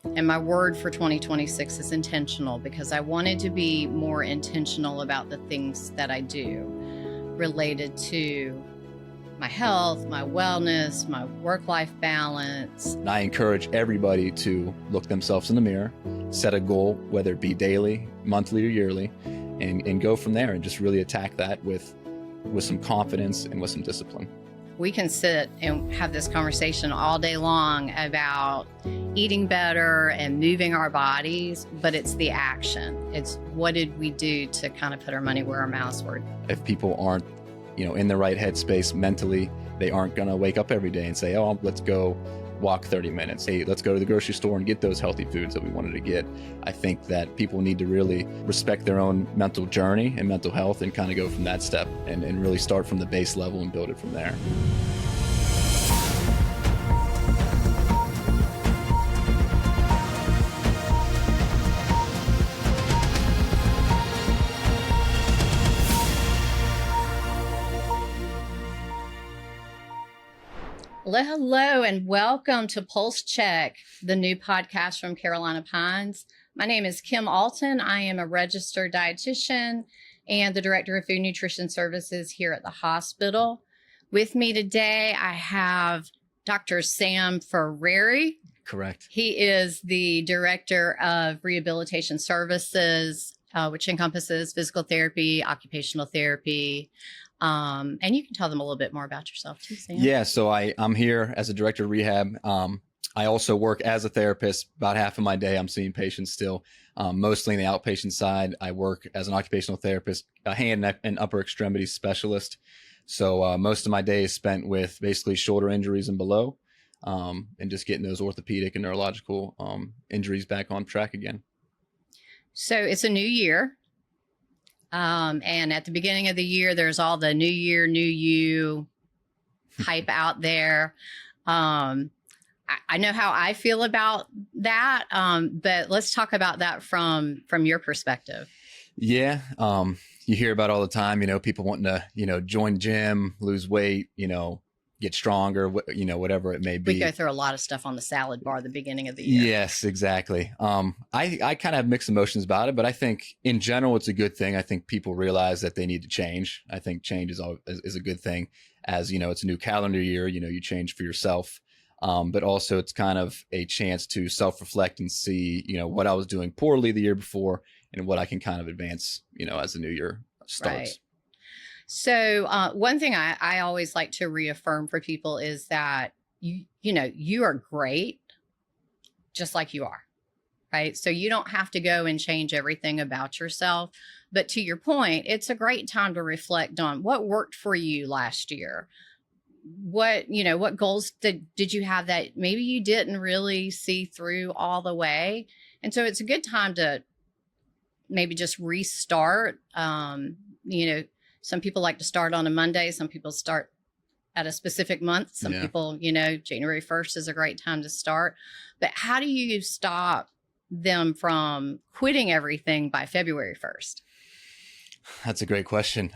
And my word for 2026 is intentional, because I wanted to be more intentional about the things that I do related to my health, my wellness, my work-life balance. And I encourage everybody to look themselves in the mirror, set a goal, whether it be daily, monthly, or yearly, and go from there and just really attack that with some confidence and with some discipline. We can sit and have this conversation all day long about eating better and moving our bodies, but it's the action. It's what did we do to kind of put our money where our mouths were. If people aren't, in the right headspace mentally, they aren't going to wake up every day and say, oh, let's go walk 30 minutes. Hey, let's go to the grocery store and get those healthy foods that we wanted to get. I think that people need to really respect their own mental journey and mental health and kind of go from that step and really start from the base level and build it from there. Hello, and welcome to Pulse Check, the new podcast from Carolina Pines. My name is Kim Alton. I am a registered dietitian and the Director of Food Nutrition Services here at the hospital. With me today, I have Dr. Sam Fareri. Correct. He is the Director of Rehabilitation Services, which encompasses physical therapy, occupational therapy. And you can tell them a little bit more about yourself too, Sam. Yeah, so I'm here as a director of rehab. I also work as a therapist. About half of my day, I'm seeing patients still, mostly in the outpatient side. I work as an occupational therapist, a hand, neck, and upper extremity specialist. So most of my day is spent with basically shoulder injuries and below, and just getting those orthopedic and neurological injuries back on track again. So it's a new year. And at the beginning of the year, there's all the new year, new you hype out there. I know how I feel about that. But let's talk about that from your perspective. Yeah. You hear about all the time, people wanting to, join gym, lose weight, get stronger, whatever it may be. We go through a lot of stuff on the salad bar at the beginning of the year. Yes, exactly. I kind of have mixed emotions about it, but I think in general, it's a good thing. I think people realize that they need to change. I think change is a good thing. As it's a new calendar year, you change for yourself. But also it's kind of a chance to self-reflect and see, what I was doing poorly the year before and what I can kind of advance, as the new year starts. Right. So one thing I always like to reaffirm for people is that, you are great just like you are, right? So you don't have to go and change everything about yourself. But to your point, it's a great time to reflect on what worked for you last year. What goals did you have that maybe you didn't really see through all the way? And so it's a good time to maybe just restart, Some people like to start on a Monday. Some people start at a specific month. Some people, January 1st is a great time to start. But how do you stop them from quitting everything by February 1st? That's a great question.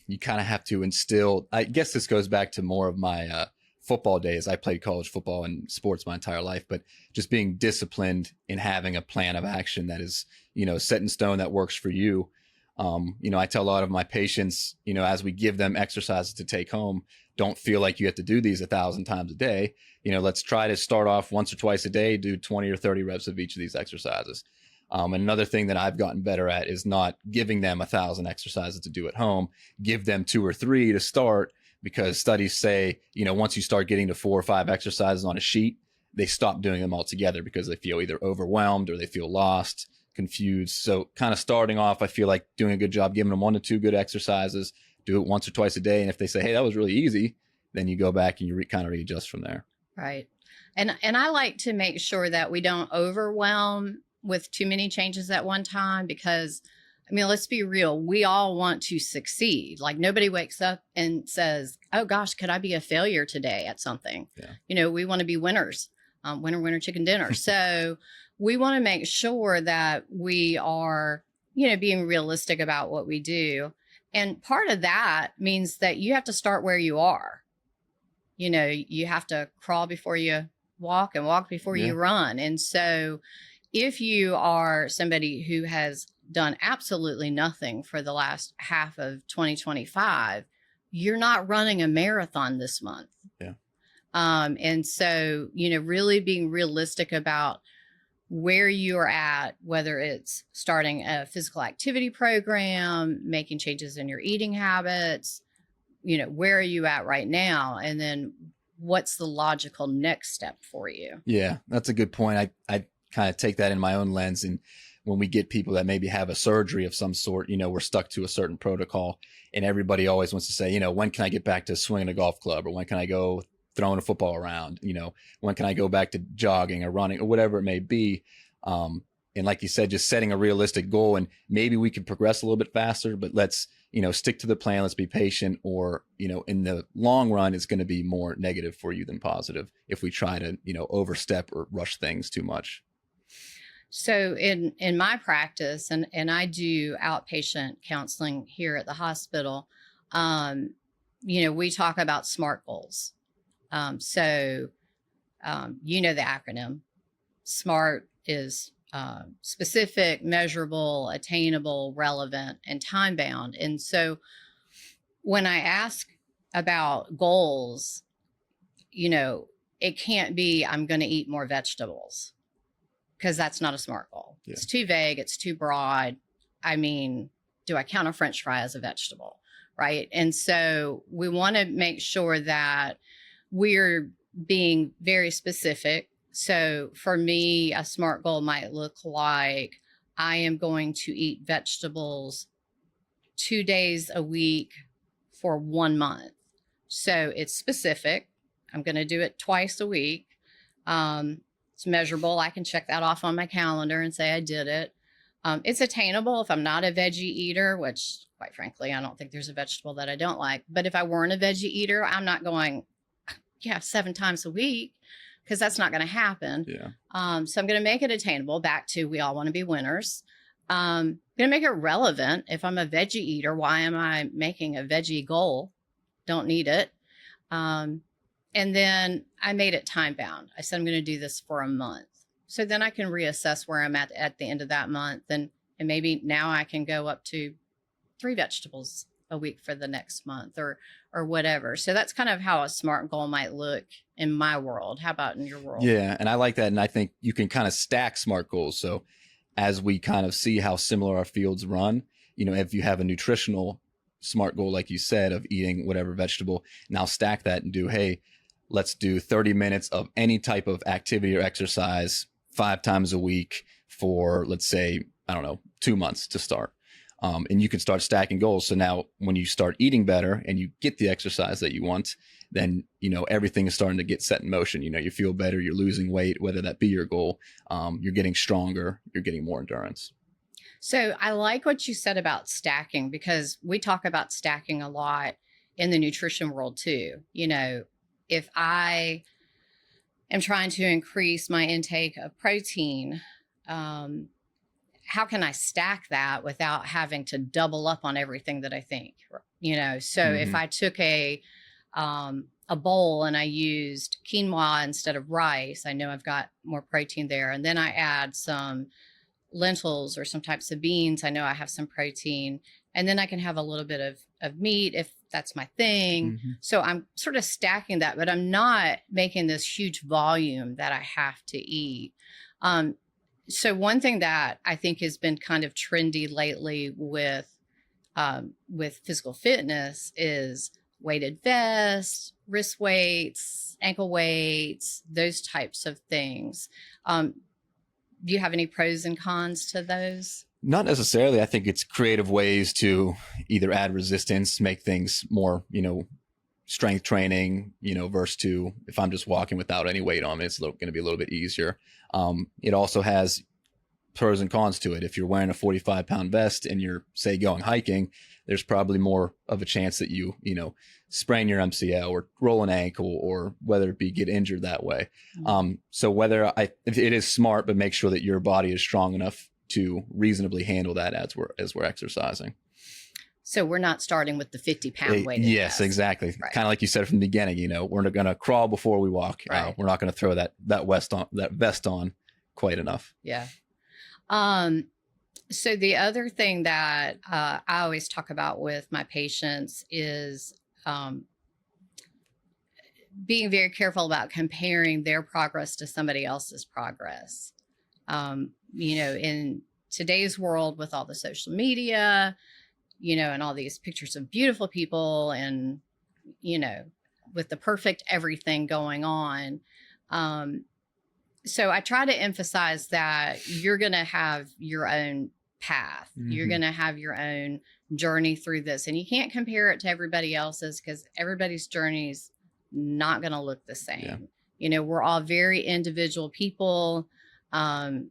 You kind of have to instill, I guess this goes back to more of my football days. I played college football and sports my entire life, but just being disciplined in having a plan of action that is, set in stone that works for you. I tell a lot of my patients, as we give them exercises to take home, don't feel like you have to do these 1,000 times a day. Let's try to start off once or twice a day, do 20 or 30 reps of each of these exercises. And another thing that I've gotten better at is not giving them 1,000 exercises to do at home. Give them 2 or 3 to start, because studies say, once you start getting to 4 or 5 exercises on a sheet, they stop doing them altogether because they feel either overwhelmed or they feel lost, confused. So kind of starting off, I feel like doing a good job, giving them 1 to 2 good exercises, do it once or twice a day. And if they say, hey, that was really easy, then you go back and you kind of readjust from there. Right. And I like to make sure that we don't overwhelm with too many changes at one time, because let's be real. We all want to succeed. Like nobody wakes up and says, oh gosh, could I be a failure today at something? Yeah. We want to be winners, winner, chicken dinner. So we want to make sure that we are, being realistic about what we do. And part of that means that you have to start where you are. You have to crawl before you walk and walk before Yeah. you run. And so if you are somebody who has done absolutely nothing for the last half of 2025, you're not running a marathon this month. Yeah. And so, really being realistic about where you're at, whether it's starting a physical activity program, making changes in your eating habits, where are you at right now? And then what's the logical next step for you? Yeah, that's a good point. I kind of take that in my own lens. And when we get people that maybe have a surgery of some sort, we're stuck to a certain protocol, and everybody always wants to say, when can I get back to swinging a golf club, or when can I go throwing a football around? When can I go back to jogging or running or whatever it may be? And like you said, just setting a realistic goal, and maybe we can progress a little bit faster, but let's, stick to the plan. Let's be patient, or, in the long run, it's going to be more negative for you than positive if we try to, overstep or rush things too much. So in my practice, and I do outpatient counseling here at the hospital, we talk about SMART goals. So the acronym SMART is specific, measurable, attainable, relevant, and time bound. And so when I ask about goals, it can't be I'm going to eat more vegetables, because that's not a SMART goal. Yeah. It's too vague. It's too broad. I mean, do I count a French fry as a vegetable? Right. And so we want to make sure that we're being very specific. So for me, a SMART goal might look like I am going to eat vegetables 2 days a week for 1 month. So it's specific. I'm going to do it twice a week. It's measurable. I can check that off on my calendar and say I did it. It's attainable if I'm not a veggie eater, which quite frankly, I don't think there's a vegetable that I don't like. But if I weren't a veggie eater, I'm not going, 7 times a week, because that's not going to happen. Yeah. So I'm going to make it attainable. Back to, we all want to be winners. I'm going to make it relevant. If I'm a veggie eater, why am I making a veggie goal? Don't need it. And then I made it time bound. I said, I'm going to do this for a month. So then I can reassess where I'm at the end of that month. And maybe now I can go up to 3 vegetables a week for the next month, or whatever. So that's kind of how a SMART goal might look in my world. How about in your world? Yeah. And I like that. And I think you can kind of stack SMART goals. So as we kind of see how similar our fields run, if you have a nutritional SMART goal, like you said, of eating whatever vegetable, now stack that and do, hey, let's do 30 minutes of any type of activity or exercise 5 times a week for, let's say, 2 months to start. And you can start stacking goals. So now when you start eating better and you get the exercise that you want, then, everything is starting to get set in motion. You feel better, you're losing weight, whether that be your goal, you're getting stronger, you're getting more endurance. So I like what you said about stacking, because we talk about stacking a lot in the nutrition world too. If I am trying to increase my intake of protein, how can I stack that without having to double up on everything that I think? So if I took a bowl and I used quinoa instead of rice, I know I've got more protein there. And then I add some lentils or some types of beans, I know I have some protein. And then I can have a little bit of meat if that's my thing. Mm-hmm. So I'm sort of stacking that, but I'm not making this huge volume that I have to eat. So one thing that I think has been kind of trendy lately with physical fitness is weighted vests, wrist weights, ankle weights, those types of things. Do you have any pros and cons to those? Not necessarily. I think it's creative ways to either add resistance, make things more, strength training, versus to if I'm just walking without any weight on me, it's going to be a little bit easier. It also has pros and cons to it. If you're wearing a 45-pound vest and you're, say, going hiking, there's probably more of a chance that you sprain your MCL or roll an ankle, or whether it be get injured that way. Mm-hmm. So if it is smart, but make sure that your body is strong enough to reasonably handle that as we're exercising. So we're not starting with the 50-pound weighted Yes, test. exactly. Right. Kind of like you said from the beginning, we're not going to crawl before we walk. Right. We're not going to throw that vest on quite enough. Yeah. So the other thing that I always talk about with my patients is being very careful about comparing their progress to somebody else's progress. In today's world with all the social media, and all these pictures of beautiful people and, with the perfect everything going on. So I try to emphasize that you're going to have your own path. Mm-hmm. You're going to have your own journey through this. And you can't compare it to everybody else's because everybody's journey is not going to look the same. Yeah. We're all very individual people. And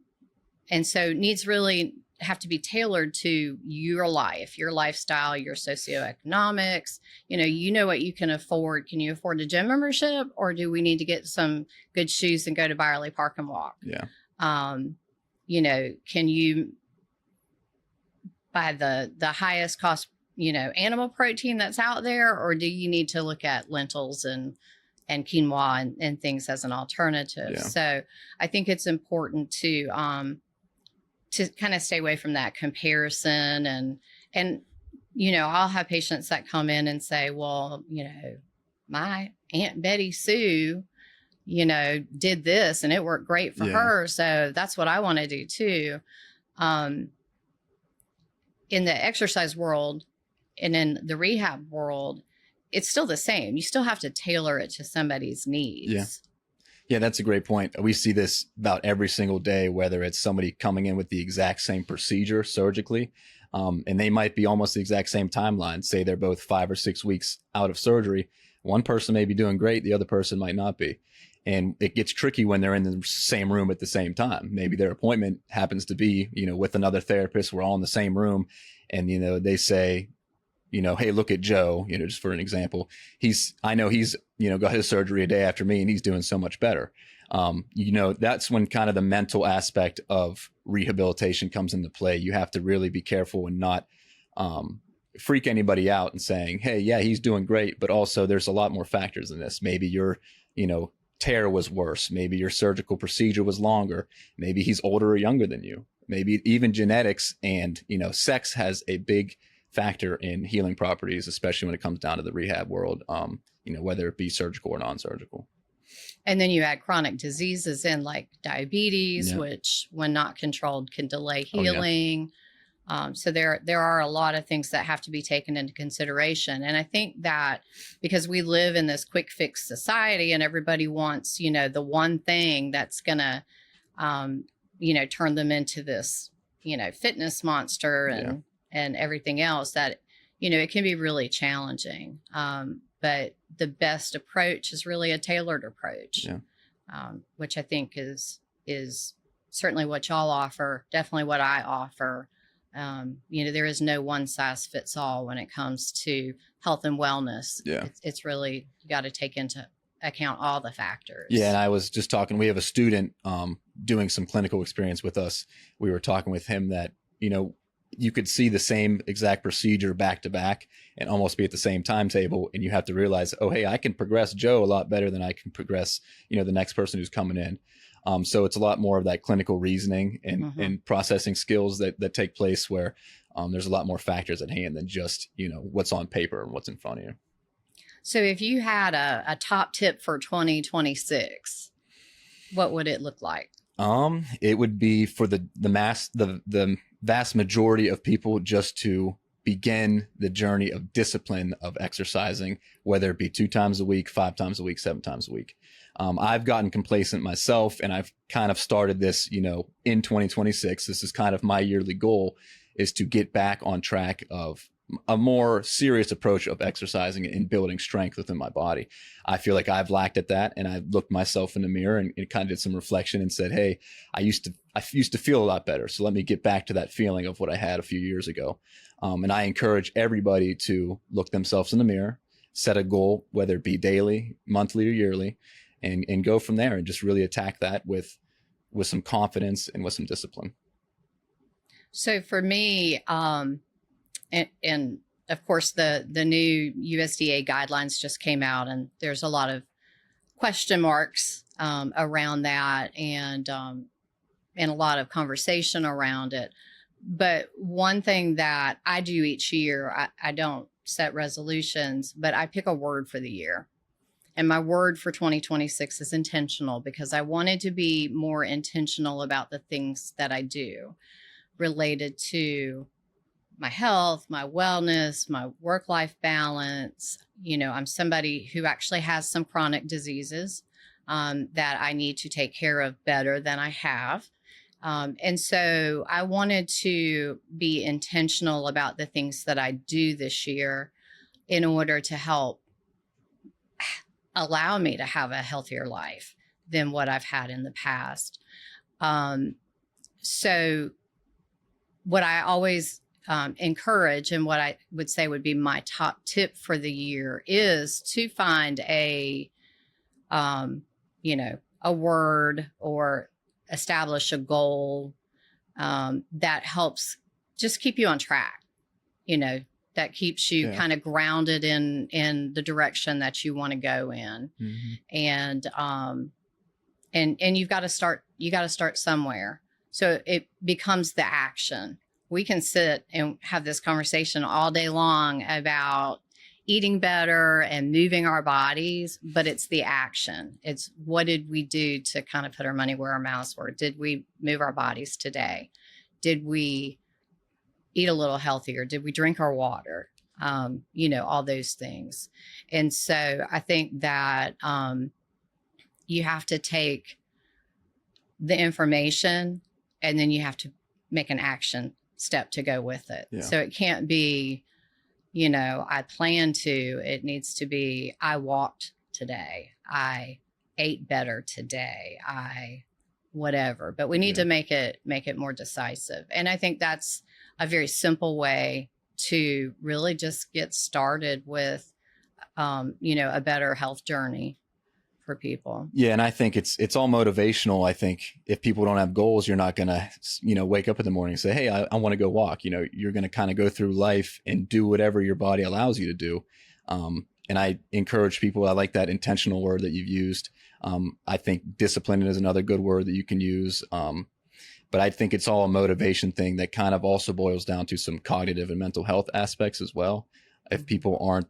so needs really have to be tailored to your life, your lifestyle, your socioeconomics. You know what you can afford. Can you afford a gym membership, or do we need to get some good shoes and go to Byerly Park and walk? Yeah. Can you buy the highest cost, animal protein that's out there, or do you need to look at lentils and quinoa and things as an alternative? Yeah. So I think it's important to kind of stay away from that comparison. And I'll have patients that come in and say, well, my Aunt Betty Sue, did this and it worked great for her. So that's what I want to do too. In the exercise world and in the rehab world, it's still the same. You still have to tailor it to somebody's needs. Yeah. Yeah, that's a great point. We see this about every single day, whether it's somebody coming in with the exact same procedure surgically, and they might be almost the exact same timeline. Say they're both 5 or 6 weeks out of surgery. One person may be doing great. The other person might not be. And it gets tricky when they're in the same room at the same time. Maybe their appointment happens to be, with another therapist. We're all in the same room. And, they say, hey, look at Joe, just for an example. I know he's got his surgery a day after me and he's doing so much better. That's when kind of the mental aspect of rehabilitation comes into play. You have to really be careful and not freak anybody out and saying, hey, yeah, he's doing great. But also there's a lot more factors in this. Maybe your, tear was worse. Maybe your surgical procedure was longer. Maybe he's older or younger than you. Maybe even genetics and, sex has a big factor in healing properties, especially when it comes down to the rehab world, whether it be surgical or non-surgical. And then you add chronic diseases in like diabetes, which when not controlled can delay healing. So there are a lot of things that have to be taken into consideration. And I think that because we live in this quick fix society and everybody wants, the one thing that's going to, turn them into this, fitness monster and everything else, that, it can be really challenging. But the best approach is really a tailored approach, which I think is certainly what y'all offer, definitely what I offer. There is no one size fits all when it comes to health and wellness. Yeah. It's really, you got to take into account all the factors. Yeah. And I was just talking, we have a student doing some clinical experience with us. We were talking with him that, you could see the same exact procedure back to back and almost be at the same timetable. And you have to realize, oh, hey, I can progress Joe a lot better than I can progress, the next person who's coming in. So it's a lot more of that clinical reasoning and processing skills that take place where there's a lot more factors at hand than just, what's on paper and what's in front of you. So if you had a top tip for 2026, what would it look like? It would be for the vast majority of people just to begin the journey of discipline of exercising, whether it be 2 times a week, 5 times a week, 7 times a week. I've gotten complacent myself, and I've kind of started this, in 2026. This is kind of my yearly goal, is to get back on track of a more serious approach of exercising and building strength within my body. I feel like I've lacked at that, and I looked myself in the mirror and kind of did some reflection and said, hey, I used to feel a lot better. So let me get back to that feeling of what I had a few years ago. And I encourage everybody to look themselves in the mirror, set a goal, whether it be daily, monthly, or yearly, and go from there and just really attack that with some confidence and with some discipline. So for me, and of course, the new USDA guidelines just came out, and there's a lot of question marks around that, and a lot of conversation around it. But one thing that I do each year, I don't set resolutions, but I pick a word for the year. And my word for 2026 is intentional, because I wanted to be more intentional about the things that I do related to my health, my wellness, my work-life balance. You know, I'm somebody who actually has some chronic diseases that I need to take care of better than I have. And so I wanted to be intentional about the things that I do this year in order to help allow me to have a healthier life than what I've had in the past. So what I always encourage, and what I would say would be my top tip for the year, is to find a word or establish a goal that helps just keep you on track, that keeps you kind of grounded in the direction that you want to go in. Mm-hmm. And you got to start somewhere. So it becomes the action. We can sit and have this conversation all day long about eating better and moving our bodies, but it's the action. It's what did we do to kind of put our money where our mouths were? Did we move our bodies today? Did we eat a little healthier? Did we drink our water? All those things. And so I think that you have to take the information and then you have to make an action step to go with it. Yeah. So it can't be, I plan to. It needs to be, I walked today. I ate better today. Whatever. But we need to make it more decisive. And I think that's a very simple way to really just get started with, a better health journey for people. Yeah. And I think it's all motivational. I think if people don't have goals, you're not going to, wake up in the morning and say, hey, I want to go walk. You're going to kind of go through life and do whatever your body allows you to do. And I encourage people, I like that intentional word that you've used. I think discipline is another good word that you can use. But I think it's all a motivation thing that kind of also boils down to some cognitive and mental health aspects as well. If people aren't,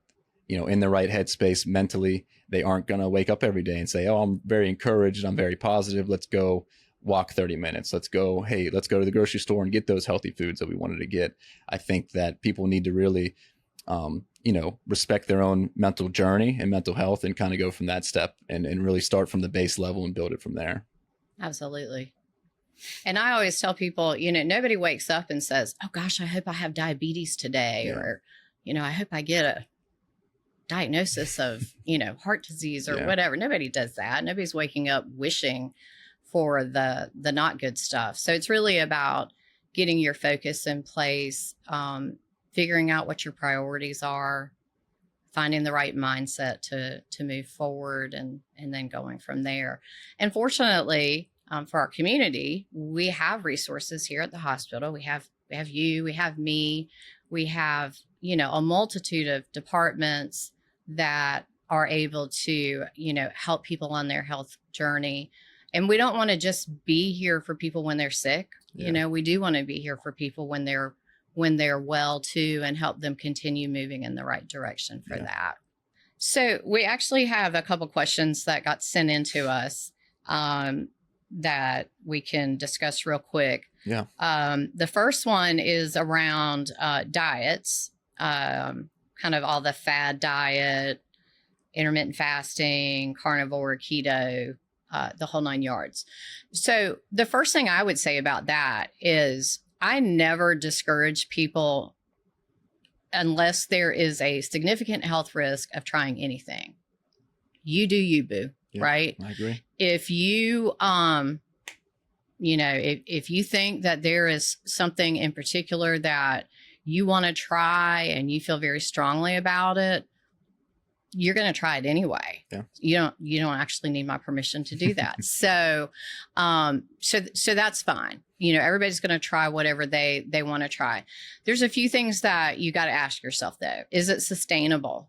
in the right headspace mentally, they aren't going to wake up every day and say, oh, I'm very encouraged. I'm very positive. Let's go walk 30 minutes. Let's go to the grocery store and get those healthy foods that we wanted to get. I think that people need to really, respect their own mental journey and mental health and kind of go from that step and really start from the base level and build it from there. Absolutely. And I always tell people, nobody wakes up and says, oh gosh, I hope I have diabetes today. Yeah. Or, I hope I get a diagnosis of, heart disease or whatever. Nobody does that. Nobody's waking up wishing for the not good stuff. So it's really about getting your focus in place, figuring out what your priorities are, finding the right mindset to move forward and then going from there. And fortunately, for our community, we have resources here at the hospital. We have you, we have me, we have, a multitude of departments that are able to, help people on their health journey. And we don't want to just be here for people when they're sick. Yeah. We do want to be here for people when they're well too, and help them continue moving in the right direction for that. So we actually have a couple questions that got sent in to us that we can discuss real quick. Yeah. The first one is around diets, kind of all the fad diet, intermittent fasting, carnivore, keto, the whole 9 yards. So the first thing I would say about that is I never discourage people unless there is a significant health risk of trying anything. You do you, boo. Yeah, right? I agree. If you, if you think that there is something in particular that you want to try and you feel very strongly about it, you're going to try it anyway. Yeah. You don't actually need my permission to do that. So that's fine. Everybody's going to try whatever they want to try. There's a few things that you got to ask yourself though. Is it sustainable?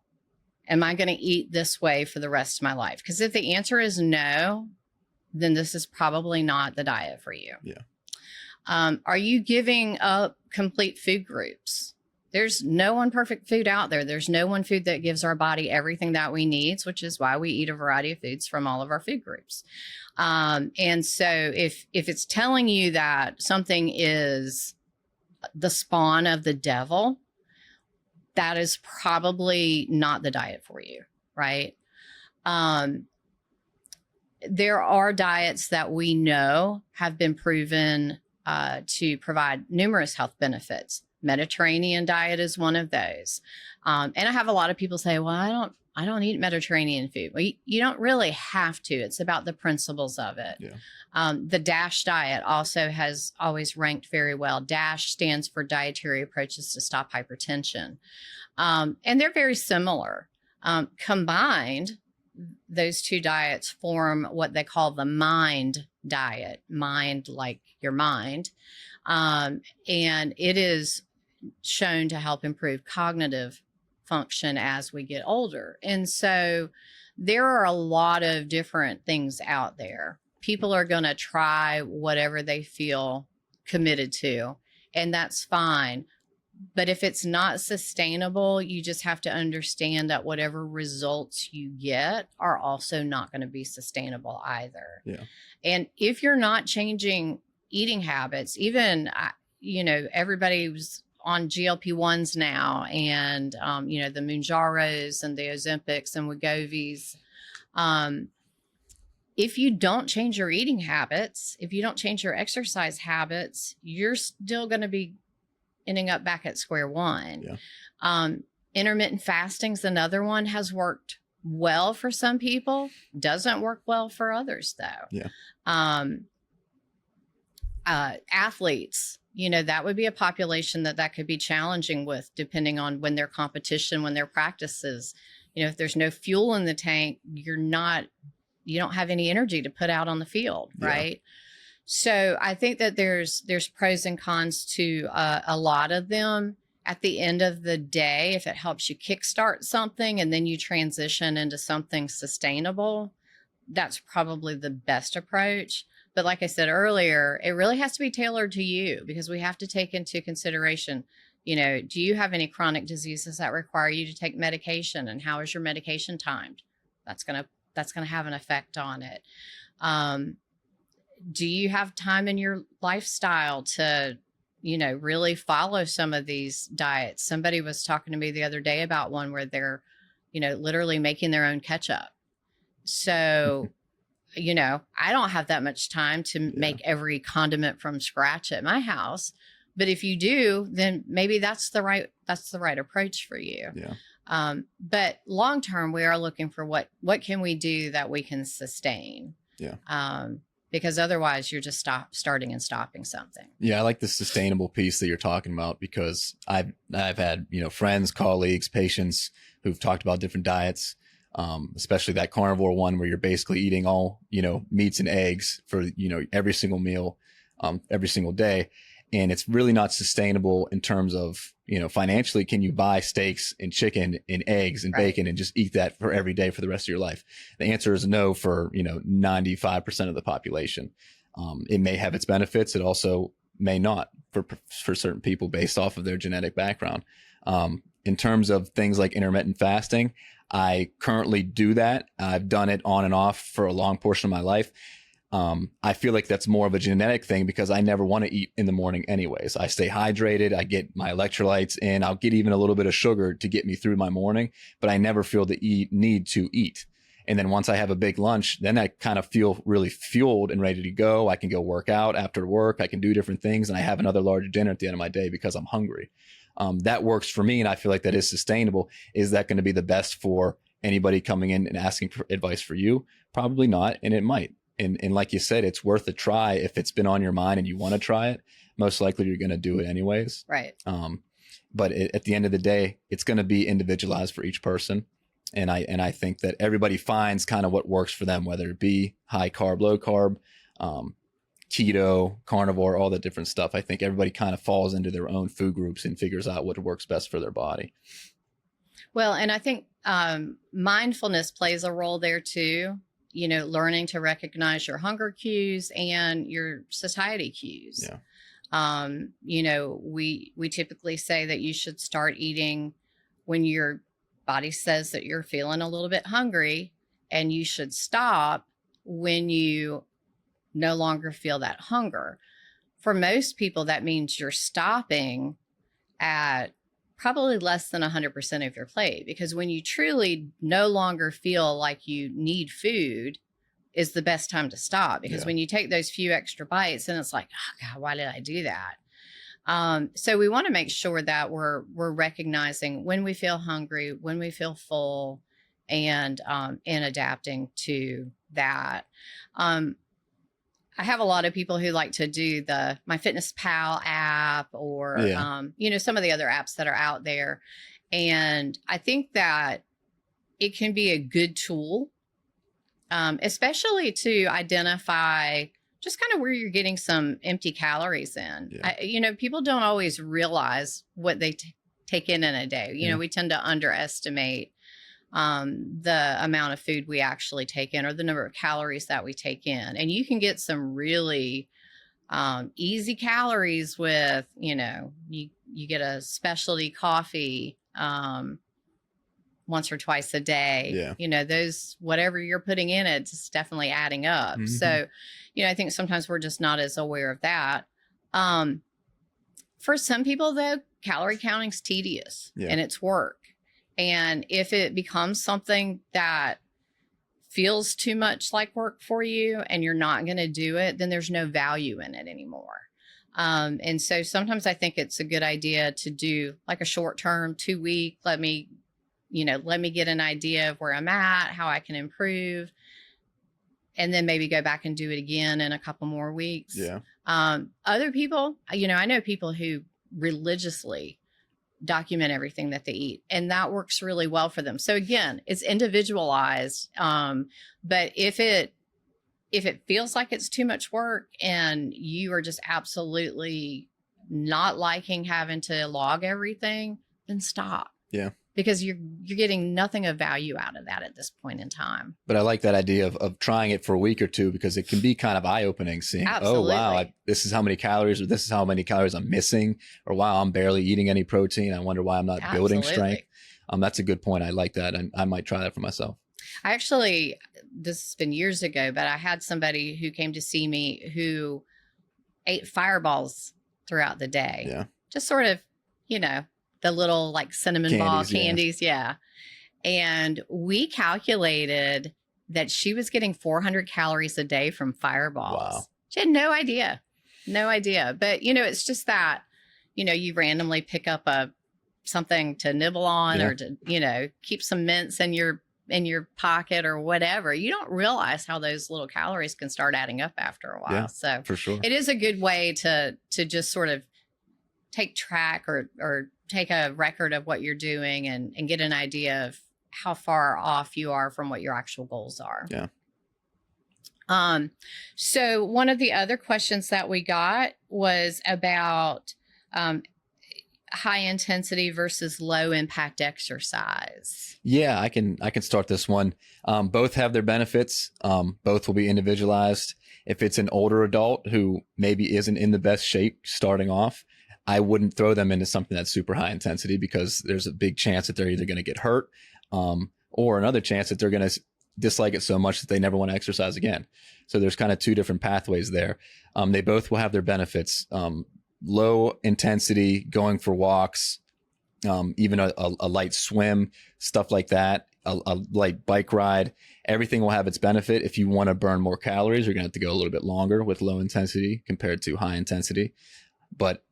Am I going to eat this way for the rest of my life? Because if the answer is no, then this is probably not the diet for you. Yeah. Are you giving up complete food groups? There's no one perfect food out there. There's no one food that gives our body everything that we need, which is why we eat a variety of foods from all of our food groups. And so if it's telling you that something is the spawn of the devil, that is probably not the diet for you, right? There are diets that we know have been proven to provide numerous health benefits. Mediterranean diet is one of those. And I have a lot of people say, well, I don't eat Mediterranean food. Well, you don't really have to. It's about the principles of it. Yeah. The DASH diet also has always ranked very well. DASH stands for Dietary Approaches to Stop Hypertension. And they're very similar. Combined, those two diets form what they call the MIND diet, mind like your mind. And it is shown to help improve cognitive function as we get older. And so there are a lot of different things out there. People are going to try whatever they feel committed to, and that's fine. But if it's not sustainable, you just have to understand that whatever results you get are also not going to be sustainable either. Yeah. And if you're not changing eating habits, even, everybody was on GLP-1s now, and, the Mounjaros and the Ozempics and Wegovy's. If you don't change your eating habits, if you don't change your exercise habits, you're still going to be ending up back at square one. Yeah. Intermittent fasting is another one, has worked well for some people, doesn't work well for others though. Yeah. Athletes, that would be a population that could be challenging with, depending on when their competition, when their practices, if there's no fuel in the tank, you don't have any energy to put out on the field. Yeah. Right. So I think that there's pros and cons to a lot of them. At the end of the day, if it helps you kickstart something and then you transition into something sustainable, that's probably the best approach. But like I said earlier, it really has to be tailored to you, because we have to take into consideration, do you have any chronic diseases that require you to take medication, and how is your medication timed? That's going to have an effect on it. Do you have time in your lifestyle to, really follow some of these diets? Somebody was talking to me the other day about one where they're, literally making their own ketchup. So, I don't have that much time to make every condiment from scratch at my house. But if you do, then maybe that's the right approach for you. Yeah. But long term, we are looking for what can we do that we can sustain. Yeah. Because otherwise you're just starting and stopping something. Yeah. I like the sustainable piece that you're talking about, because I've had, friends, colleagues, patients who've talked about different diets, especially that carnivore one where you're basically eating all, meats and eggs for, every single meal, every single day. And it's really not sustainable in terms of, financially. Can you buy steaks and chicken and eggs and bacon and just eat that for every day for the rest of your life? The answer is no for, 95% of the population. It may have its benefits. It also may not for certain people based off of their genetic background. In terms of things like intermittent fasting, I currently do that. I've done it on and off for a long portion of my life. I feel like that's more of a genetic thing, because I never want to eat in the morning anyways. I stay hydrated. I get my electrolytes in. I'll get even a little bit of sugar to get me through my morning, but I never feel the need to eat. And then once I have a big lunch, then I kind of feel really fueled and ready to go. I can go work out after work. I can do different things, and I have another large dinner at the end of my day because I'm hungry. That works for me, and I feel like that is sustainable. Is that going to be the best for anybody coming in and asking for advice for you? Probably not, and it might. And like you said, it's worth a try. If it's been on your mind and you want to try it, most likely you're going to do it anyways. Right. But at the end of the day, it's going to be individualized for each person. And I think that everybody finds kind of what works for them, whether it be high carb, low carb, keto, carnivore, all that different stuff. I think everybody kind of falls into their own food groups and figures out what works best for their body. Well, and I think mindfulness plays a role there too. You know, learning to recognize your hunger cues and your satiety cues. Yeah. You know, we typically say that you should start eating when your body says that you're feeling a little bit hungry, and you should stop when you no longer feel that hunger. For most people, that means you're stopping at probably less than 100% of your plate, because when you truly no longer feel like you need food is the best time to stop, because when you take those few extra bites, and it's like, oh God, why did I do that? So we want to make sure that we're recognizing when we feel hungry, when we feel full, and adapting to that. I have a lot of people who like to do the MyFitnessPal app, or, you know, some of the other apps that are out there. And I think that it can be a good tool, especially to identify just kind of where you're getting some empty calories in. You know, people don't always realize what they take in a day. You know, we tend to underestimate the amount of food we actually take in, or the number of calories that we take in. And you can get some really easy calories with, you know, you get a specialty coffee once or twice a day. You know, those, whatever you're putting in it's definitely adding up. So, you know, I think sometimes we're just not as aware of that. For some people though, calorie counting's tedious and it's work. And if it becomes something that feels too much like work for you and you're not going to do it, then there's no value in it anymore. And so sometimes I think it's a good idea to do like a short term, 2 week, let me get an idea of where I'm at, how I can improve, and then maybe go back and do it again in a couple more weeks. Other people, you know, I know people who religiously document everything that they eat, and that works really well for them. So again, it's individualized. But if it feels like it's too much work and you are just absolutely not liking having to log everything, then stop. Because you're getting nothing of value out of that at this point in time. But I like that idea of trying it for a week or two, because it can be kind of eye-opening, seeing, Absolutely. Oh, wow, this is how many calories, or this is how many calories I'm missing, or wow, I'm barely eating any protein. I wonder why I'm not building strength. That's a good point. I like that. And I might try that for myself. I actually, this has been years ago, but I had somebody who came to see me who ate fireballs throughout the day. Just sort of, you know, the little like cinnamon ball candies. And we calculated that she was getting 400 calories a day from fireballs. She had no idea. But, you know, it's just that, you know, you randomly pick up something to nibble on, or to, you know, keep some mints in your pocket or whatever. You don't realize how those little calories can start adding up after a while. So for sure, it is a good way to just sort of take track or take a record of what you're doing and get an idea of how far off you are from what your actual goals are. So one of the other questions that we got was about high intensity versus low impact exercise. I can start this one. Both have their benefits. Both will be individualized. If it's an older adult who maybe isn't in the best shape starting off, I wouldn't throw them into something that's super high intensity, because there's a big chance that they're either going to get hurt, or another chance that they're going to dislike it so much that they never want to exercise again. So there's kind of two different pathways there. They both will have their benefits. Low intensity, going for walks, even a light swim, stuff like that, a light bike ride, everything will have its benefit. If you want to burn more calories, you're going to have to go a little bit longer with low intensity compared to high intensity. But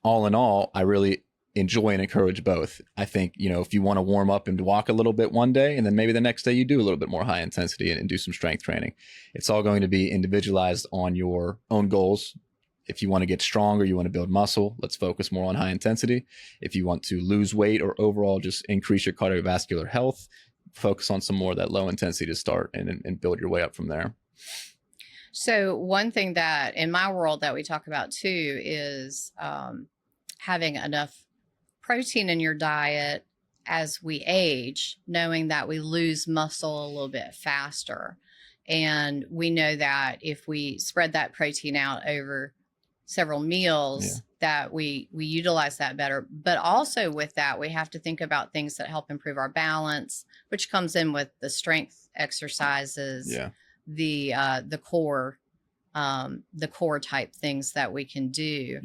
all in all, I really enjoy and encourage both. I think, you know, if you want to warm up and walk a little bit one day, and then maybe the next day you do a little bit more high intensity and do some strength training, it's all going to be individualized on your own goals. If you want to get stronger, you want to build muscle, let's focus more on high intensity. If you want to lose weight or overall just increase your cardiovascular health, focus on some more of that low intensity to start and build your way up from there. So one thing that in my world that we talk about too is having enough protein in your diet as we age, knowing that we lose muscle a little bit faster. And we know that if we spread that protein out over several meals, that we utilize that better. But also with that, we have to think about things that help improve our balance, which comes in with the strength exercises, the core type things that we can do.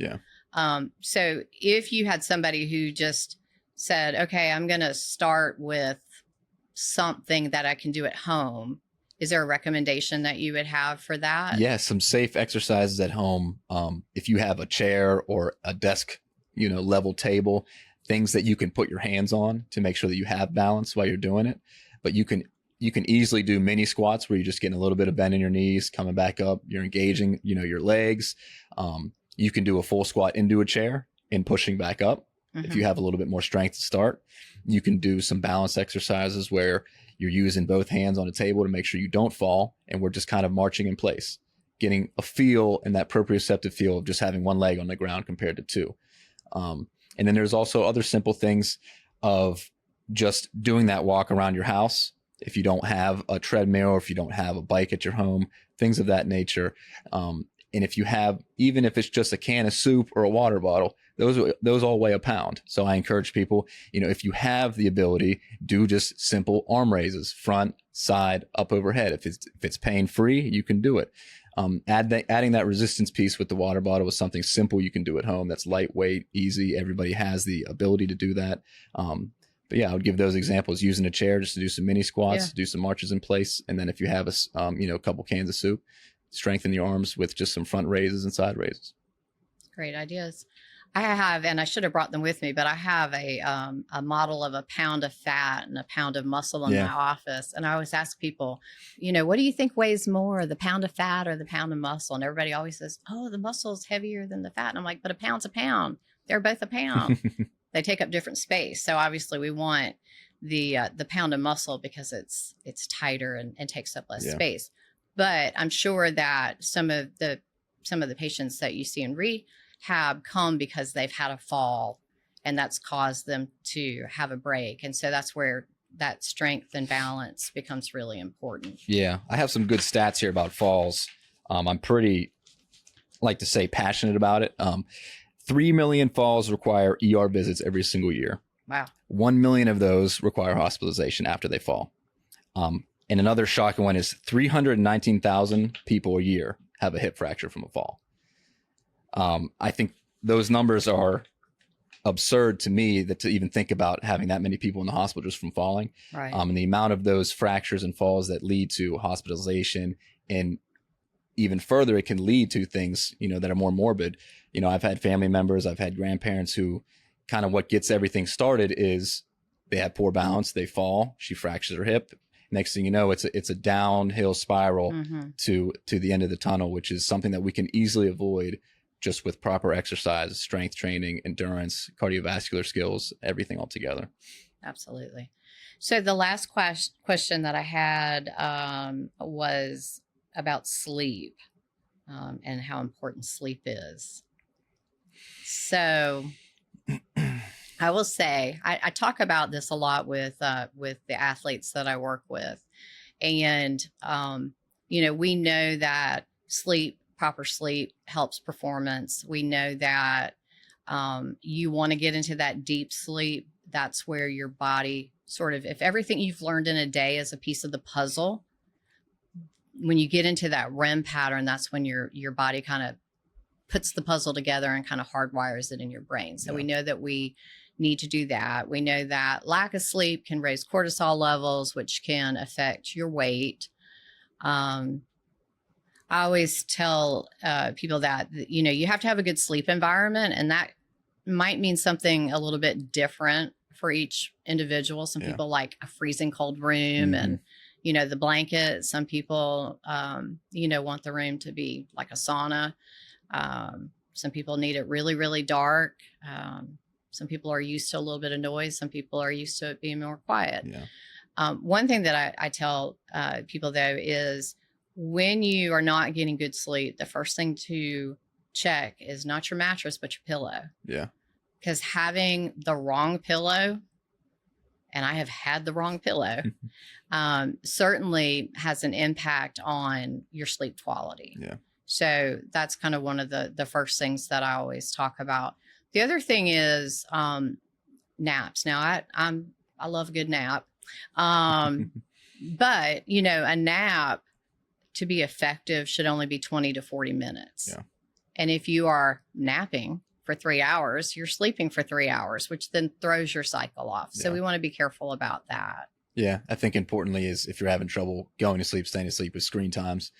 So if you had somebody who just said, okay, I'm going to start with something that I can do at home, is there a recommendation that you would have for that? Yeah, some safe exercises at home. If you have a chair or a desk, level table, things that you can put your hands on to make sure that you have balance while you're doing it. But you can easily do mini squats where you're just getting a little bit of bend in your knees, coming back up. You're engaging, your legs. You can do a full squat into a chair and pushing back up. If you have a little bit more strength to start. You can do some balance exercises where you're using both hands on a table to make sure you don't fall. And we're just kind of marching in place, getting a feel and that proprioceptive feel of just having one leg on the ground compared to two. And then there's also other simple things of just doing that walk around your house. If you don't have a treadmill or if you don't have a bike at your home, things of that nature. And if you have, even if it's just a can of soup or a water bottle, those all weigh a pound. So I encourage people, if you have the ability, do just simple arm raises, front, side, up, overhead. If it's pain free, you can do it. Adding that resistance piece with the water bottle is something simple you can do at home. That's lightweight, easy. Everybody has the ability to do that. But yeah, I would give those examples, using a chair just to do some mini squats, do some marches in place. And then if you have a couple cans of soup, strengthen your arms with just some front raises and side raises. Great ideas. I have, and I should have brought them with me, but I have a model of a pound of fat and a pound of muscle in my office. And I always ask people, what do you think weighs more, the pound of fat or the pound of muscle? And everybody always says, oh, the muscle is heavier than the fat. And I'm like, but a pound's a pound. They're both a pound. They take up different space. So obviously we want the pound of muscle because it's tighter and takes up less space. But I'm sure that some of the patients that you see in rehab come because they've had a fall and that's caused them to have a break. And so that's where that strength and balance becomes really important. Yeah. I have some good stats here about falls. I'm pretty, like to say, passionate about it. 3 million falls require ER visits every single year. Wow. 1 million of those require hospitalization after they fall. And another shocking one is 319,000 people a year have a hip fracture from a fall. I think those numbers are absurd to me, that to even think about having that many people in the hospital just from falling. Right. And the amount of those fractures and falls that lead to hospitalization, and even further, it can lead to things, that are more morbid. I've had family members, I've had grandparents who kind of, what gets everything started is they have poor balance, they fall, she fractures her hip. Next thing you know, it's a downhill spiral to the end of the tunnel, which is something that we can easily avoid just with proper exercise, strength training, endurance, cardiovascular skills, everything all together. Absolutely. So the last question that I had was about sleep and how important sleep is. So I will say, I talk about this a lot with the athletes that I work with. And, we know that proper sleep helps performance. We know that you want to get into that deep sleep. That's where your body sort of, if everything you've learned in a day is a piece of the puzzle, when you get into that REM pattern, that's when your body kind of puts the puzzle together and kind of hardwires it in your brain. So we know that we need to do that. We know that lack of sleep can raise cortisol levels, which can affect your weight. I always tell people that, you have to have a good sleep environment, and that might mean something a little bit different for each individual. Some people like a freezing cold room and, the blanket. Some people, want the room to be like a sauna. Some people need it really, really dark. Some people are used to a little bit of noise. Some people are used to it being more quiet. One thing that I tell people, though, is when you are not getting good sleep, the first thing to check is not your mattress, but your pillow. Yeah. Because having the wrong pillow, and I have had the wrong pillow, certainly has an impact on your sleep quality. Yeah. So that's kind of one of the first things that I always talk about. The other thing is naps. Now, I love a good nap. But, you know, a nap to be effective should only be 20 to 40 minutes. Yeah. And if you are napping for 3 hours, you're sleeping for 3 hours, which then throws your cycle off. So we want to be careful about that. Yeah. I think importantly is if you're having trouble going to sleep, staying asleep with screen times,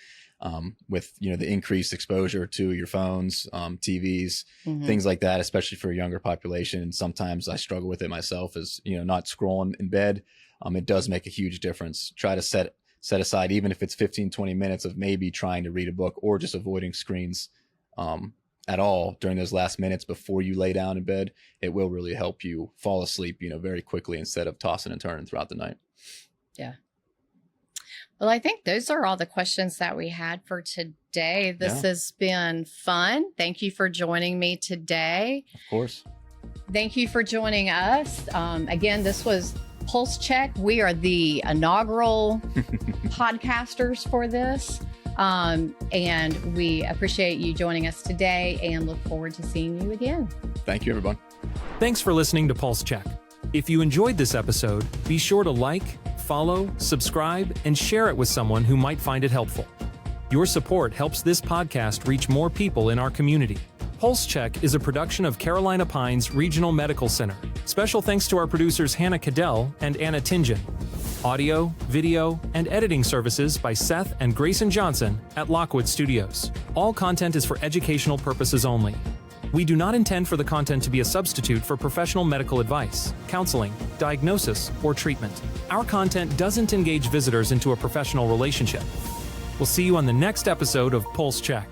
with, you know, the increased exposure to your phones, TVs, things like that, especially for a younger population. And sometimes I struggle with it myself is, you know, not scrolling in bed. It does make a huge difference. Try to set aside, even if it's 15, 20 minutes of maybe trying to read a book or just avoiding screens, at all during those last minutes before you lay down in bed. It will really help you fall asleep, you know, very quickly instead of tossing and turning throughout the night. Yeah. Well, I think those are all the questions that we had for today. This has been fun. Thank you for joining me today. Of course. Thank you for joining us. Again, this was Pulse Check. We are the inaugural podcasters for this. And we appreciate you joining us today and look forward to seeing you again. Thank you, everyone. Thanks for listening to Pulse Check. If you enjoyed this episode, be sure to like, follow, subscribe, and share it with someone who might find it helpful. Your support helps this podcast reach more people in our community. Pulse Check is a production of Carolina Pines Regional Medical Center. Special thanks to our producers Hannah Cadell and Anna Tingen. Audio, video, and editing services by Seth and Grayson Johnson at Lockwood Studios. All content is for educational purposes only. We do not intend for the content to be a substitute for professional medical advice, counseling, diagnosis, or treatment. Our content doesn't engage visitors into a professional relationship. We'll see you on the next episode of Pulse Check.